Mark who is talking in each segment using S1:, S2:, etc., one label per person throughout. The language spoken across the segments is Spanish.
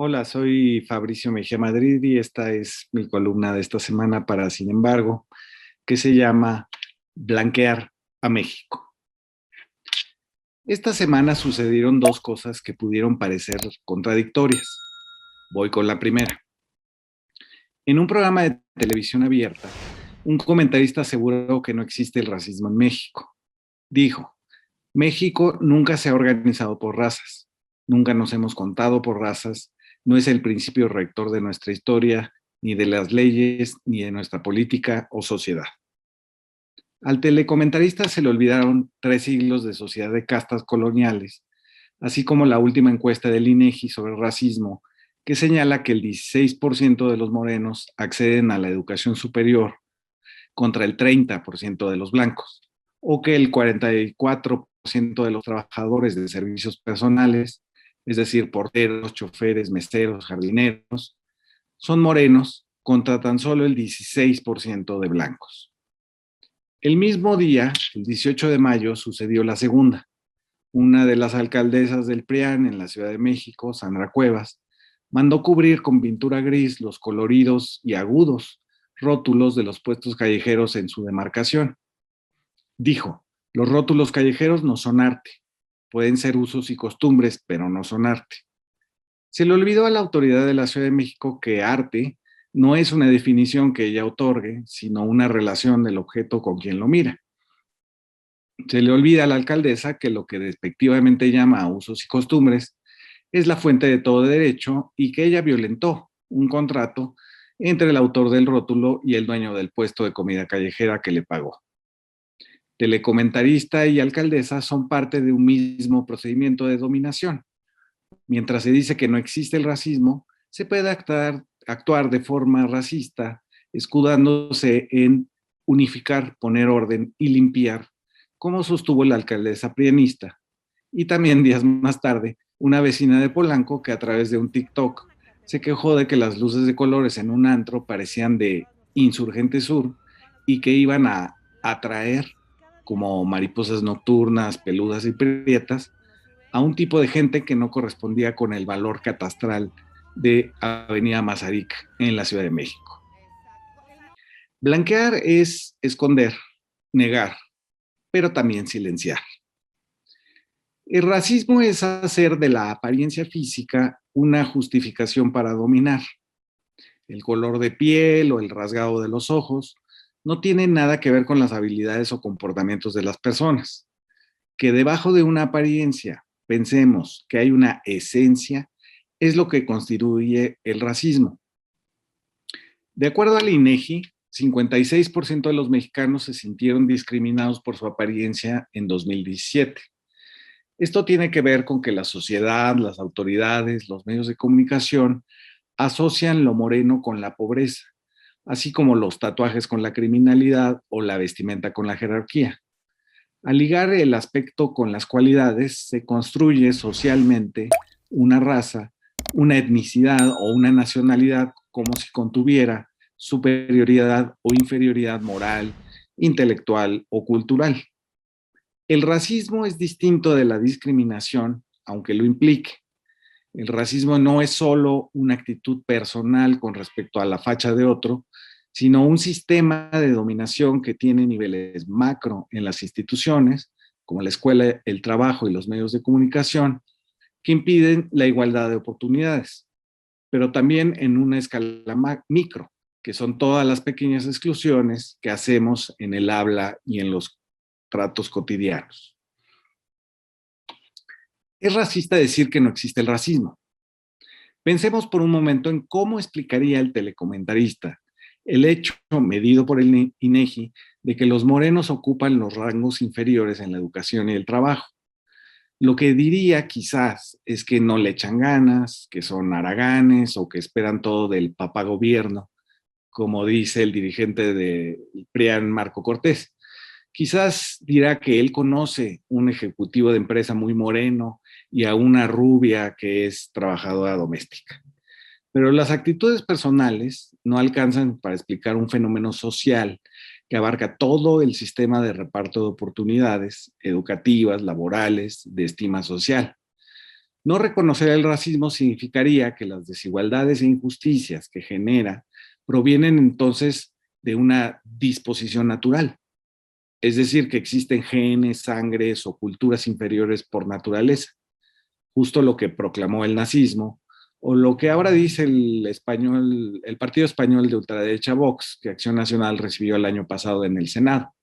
S1: Hola, soy Fabricio Mejía Madrid y esta es mi columna de esta semana para Sin embargo, que se llama Blanquear a México. Esta semana sucedieron dos cosas que pudieron parecer contradictorias. Voy con la primera. En un programa de televisión abierta, un comentarista aseguró que no existe el racismo en México. Dijo, México nunca se ha organizado por razas, nunca nos hemos contado por razas, no es el principio rector de nuestra historia, ni de las leyes, ni de nuestra política o sociedad. Al telecomentarista se le olvidaron 3 siglos de sociedad de castas coloniales, así como la última encuesta del INEGI sobre racismo, que señala que el 16% de los morenos acceden a la educación superior contra el 30% de los blancos, o que el 44% de los trabajadores de servicios personales, es decir, porteros, choferes, meseros, jardineros, son morenos contra tan solo el 16% de blancos. El mismo día, el 18 de mayo, sucedió la segunda. Una de las alcaldesas del PRIAN en la Ciudad de México, Sandra Cuevas, mandó cubrir con pintura gris los coloridos y agudos rótulos de los puestos callejeros en su demarcación. Dijo, los rótulos callejeros no son arte, pueden ser usos y costumbres, pero no son arte. Se le olvidó a la autoridad de la Ciudad de México que arte no es una definición que ella otorgue, sino una relación del objeto con quien lo mira. Se le olvida a la alcaldesa que lo que despectivamente llama usos y costumbres es la fuente de todo derecho y que ella violentó un contrato entre el autor del rótulo y el dueño del puesto de comida callejera que le pagó. Telecomentarista y alcaldesa son parte de un mismo procedimiento de dominación. Mientras se dice que no existe el racismo, se puede actuar de forma racista, escudándose en unificar, poner orden y limpiar, como sostuvo la alcaldesa prianista. Y también días más tarde, una vecina de Polanco que a través de un TikTok se quejó de que las luces de colores en un antro parecían de Insurgente Sur y que iban a atraer como mariposas nocturnas, peludas y prietas, a un tipo de gente que no correspondía con el valor catastral de Avenida Mazarik en la Ciudad de México. Blanquear es esconder, negar, pero también silenciar. El racismo es hacer de la apariencia física una justificación para dominar. El color de piel o el rasgado de los ojos no tiene nada que ver con las habilidades o comportamientos de las personas. Que debajo de una apariencia pensemos que hay una esencia es lo que constituye el racismo. De acuerdo al INEGI, 56% de los mexicanos se sintieron discriminados por su apariencia en 2017. Esto tiene que ver con que la sociedad, las autoridades, los medios de comunicación asocian lo moreno con la pobreza, así como los tatuajes con la criminalidad o la vestimenta con la jerarquía. Al ligar el aspecto con las cualidades, se construye socialmente una raza, una etnicidad o una nacionalidad como si contuviera superioridad o inferioridad moral, intelectual o cultural. El racismo es distinto de la discriminación, aunque lo implique. El racismo no es solo una actitud personal con respecto a la facha de otro, sino un sistema de dominación que tiene niveles macro en las instituciones, como la escuela, el trabajo y los medios de comunicación, que impiden la igualdad de oportunidades, pero también en una escala micro, que son todas las pequeñas exclusiones que hacemos en el habla y en los tratos cotidianos. Es racista decir que no existe el racismo. Pensemos por un momento en cómo explicaría el telecomentarista el hecho medido por el INEGI de que los morenos ocupan los rangos inferiores en la educación y el trabajo. Lo que diría quizás es que no le echan ganas, que son haraganes o que esperan todo del papá gobierno, como dice el dirigente de PRIAN, Marco Cortés. Quizás dirá que él conoce un ejecutivo de empresa muy moreno y a una rubia que es trabajadora doméstica. Pero las actitudes personales no alcanzan para explicar un fenómeno social que abarca todo el sistema de reparto de oportunidades educativas, laborales, de estima social. No reconocer el racismo significaría que las desigualdades e injusticias que genera provienen entonces de una disposición natural, es decir, que existen genes, sangres o culturas inferiores por naturaleza, justo lo que proclamó el nazismo, o lo que ahora dice el Partido Español de Ultraderecha Vox, que Acción Nacional recibió el año pasado en el Senado.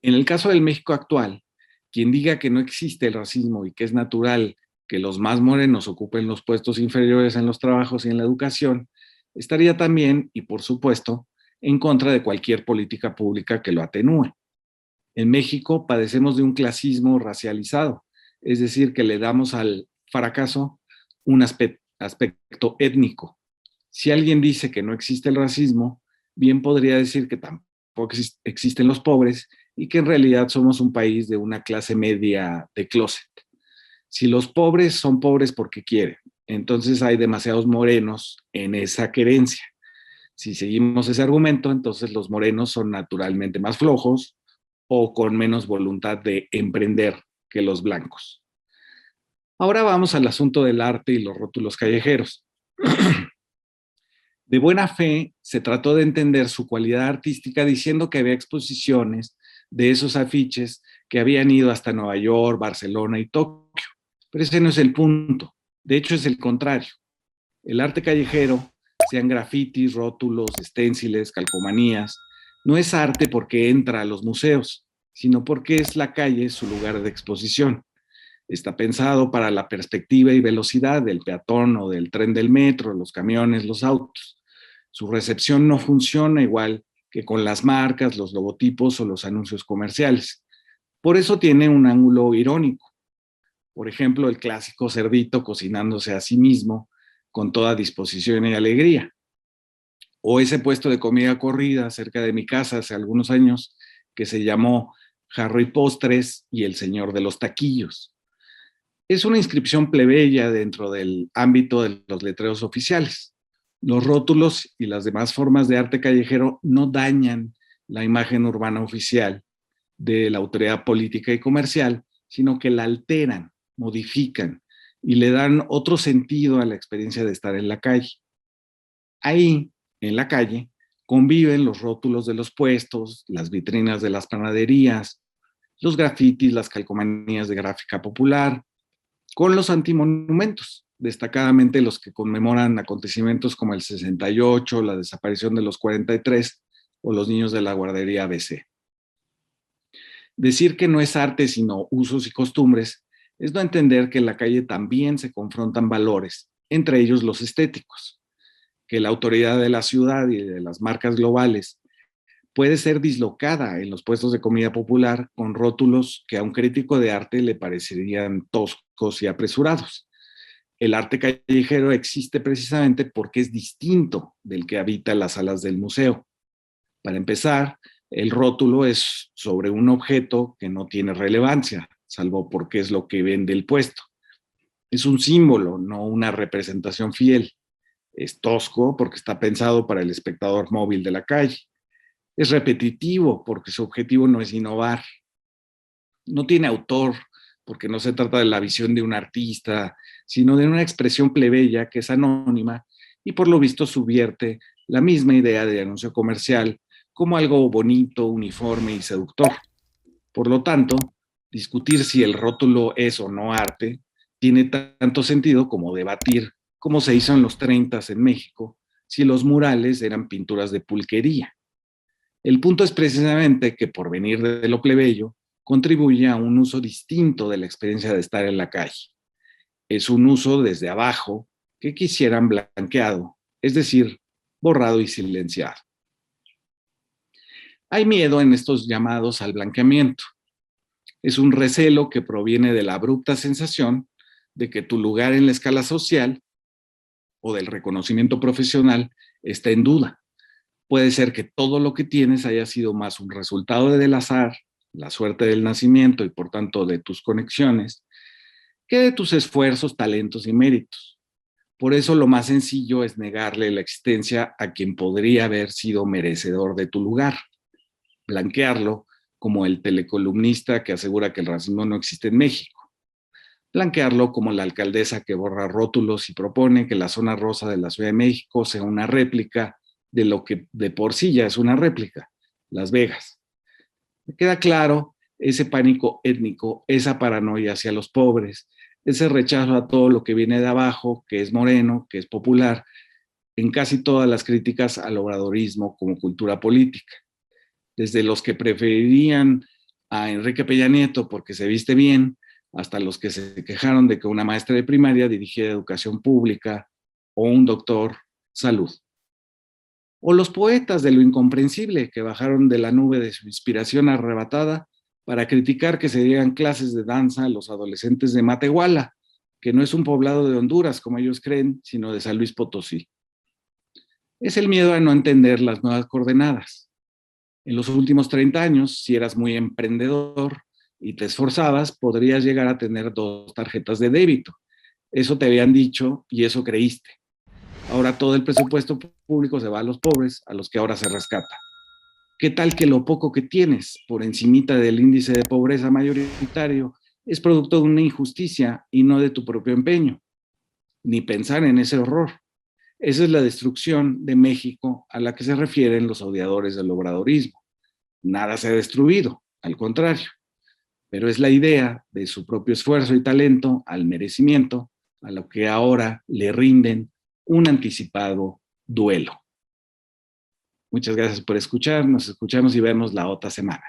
S1: En el caso del México actual, quien diga que no existe el racismo y que es natural que los más morenos ocupen los puestos inferiores en los trabajos y en la educación, estaría también, y por supuesto, en contra de cualquier política pública que lo atenúe. En México padecemos de un clasismo racializado, es decir, que le damos al fracaso un aspecto étnico. Si alguien dice que no existe el racismo, bien podría decir que tampoco existen los pobres y que en realidad somos un país de una clase media de closet. Si los pobres son pobres porque quieren, entonces hay demasiados morenos en esa querencia. Si seguimos ese argumento, entonces los morenos son naturalmente más flojos o con menos voluntad de emprender que los blancos. Ahora vamos al asunto del arte y los rótulos callejeros. De buena fe, se trató de entender su cualidad artística diciendo que había exposiciones de esos afiches que habían ido hasta Nueva York, Barcelona y Tokio. Pero ese no es el punto. De hecho, es el contrario. El arte callejero, sean grafitis, rótulos, esténciles, calcomanías, no es arte porque entra a los museos, sino porque es la calle su lugar de exposición. Está pensado para la perspectiva y velocidad del peatón o del tren del metro, los camiones, los autos. Su recepción no funciona igual que con las marcas, los logotipos o los anuncios comerciales. Por eso tiene un ángulo irónico. Por ejemplo, el clásico cerdito cocinándose a sí mismo con toda disposición y alegría. O ese puesto de comida corrida cerca de mi casa hace algunos años que se llamó Jarro y Postres y el Señor de los Taquillos. Es una inscripción plebeya dentro del ámbito de los letreros oficiales. Los rótulos y las demás formas de arte callejero no dañan la imagen urbana oficial de la autoridad política y comercial, sino que la alteran, modifican y le dan otro sentido a la experiencia de estar en la calle. Ahí, en la calle, conviven los rótulos de los puestos, las vitrinas de las panaderías, los grafitis, las calcomanías de gráfica popular, con los antimonumentos, destacadamente los que conmemoran acontecimientos como el 68, la desaparición de los 43 o los niños de la guardería ABC. Decir que no es arte sino usos y costumbres es no entender que en la calle también se confrontan valores, entre ellos los estéticos, que la autoridad de la ciudad y de las marcas globales puede ser dislocada en los puestos de comida popular con rótulos que a un crítico de arte le parecerían toscos y apresurados. El arte callejero existe precisamente porque es distinto del que habita las salas del museo. Para empezar, el rótulo es sobre un objeto que no tiene relevancia, salvo porque es lo que vende el puesto. Es un símbolo, no una representación fiel. Es tosco porque está pensado para el espectador móvil de la calle. Es repetitivo porque su objetivo no es innovar. No tiene autor porque no se trata de la visión de un artista, sino de una expresión plebeya que es anónima y por lo visto subvierte la misma idea de anuncio comercial como algo bonito, uniforme y seductor. Por lo tanto, discutir si el rótulo es o no arte tiene tanto sentido como debatir, como se hizo en los 30 en México, si los murales eran pinturas de pulquería. El punto es precisamente que por venir de lo plebeyo, contribuye a un uso distinto de la experiencia de estar en la calle. Es un uso desde abajo que quisieran blanqueado, es decir, borrado y silenciado. Hay miedo en estos llamados al blanqueamiento. Es un recelo que proviene de la abrupta sensación de que tu lugar en la escala social o del reconocimiento profesional está en duda. Puede ser que todo lo que tienes haya sido más un resultado del azar, la suerte del nacimiento y por tanto de tus conexiones, que de tus esfuerzos, talentos y méritos. Por eso lo más sencillo es negarle la existencia a quien podría haber sido merecedor de tu lugar, blanquearlo como el telecolumnista que asegura que el racismo no existe en México. blanquearlo como la alcaldesa que borra rótulos y propone que la zona rosa de la Ciudad de México sea una réplica de lo que de por sí ya es una réplica, Las Vegas. Me queda claro ese pánico étnico, esa paranoia hacia los pobres, ese rechazo a todo lo que viene de abajo, que es moreno, que es popular, en casi todas las críticas al obradorismo como cultura política. Desde los que preferirían a Enrique Peña Nieto porque se viste bien, hasta los que se quejaron de que una maestra de primaria dirigiera educación pública o un doctor salud. O los poetas de lo incomprensible que bajaron de la nube de su inspiración arrebatada para criticar que se dieran clases de danza a los adolescentes de Matehuala, que no es un poblado de Honduras como ellos creen, sino de San Luis Potosí. Es el miedo a no entender las nuevas coordenadas. En los últimos 30 años, si eras muy emprendedor y te esforzabas, podrías llegar a tener 2 tarjetas de débito. Eso te habían dicho y eso creíste. Ahora todo el presupuesto público se va a los pobres, a los que ahora se rescata. ¿Qué tal que lo poco que tienes por encimita del índice de pobreza mayoritario es producto de una injusticia y no de tu propio empeño? Ni pensar en ese horror. Esa es la destrucción de México a la que se refieren los odiadores del obradorismo. Nada se ha destruido, al contrario, pero es la idea de su propio esfuerzo y talento al merecimiento a lo que ahora le rinden un anticipado duelo. Muchas gracias por escuchar, nos escuchamos y vemos la otra semana.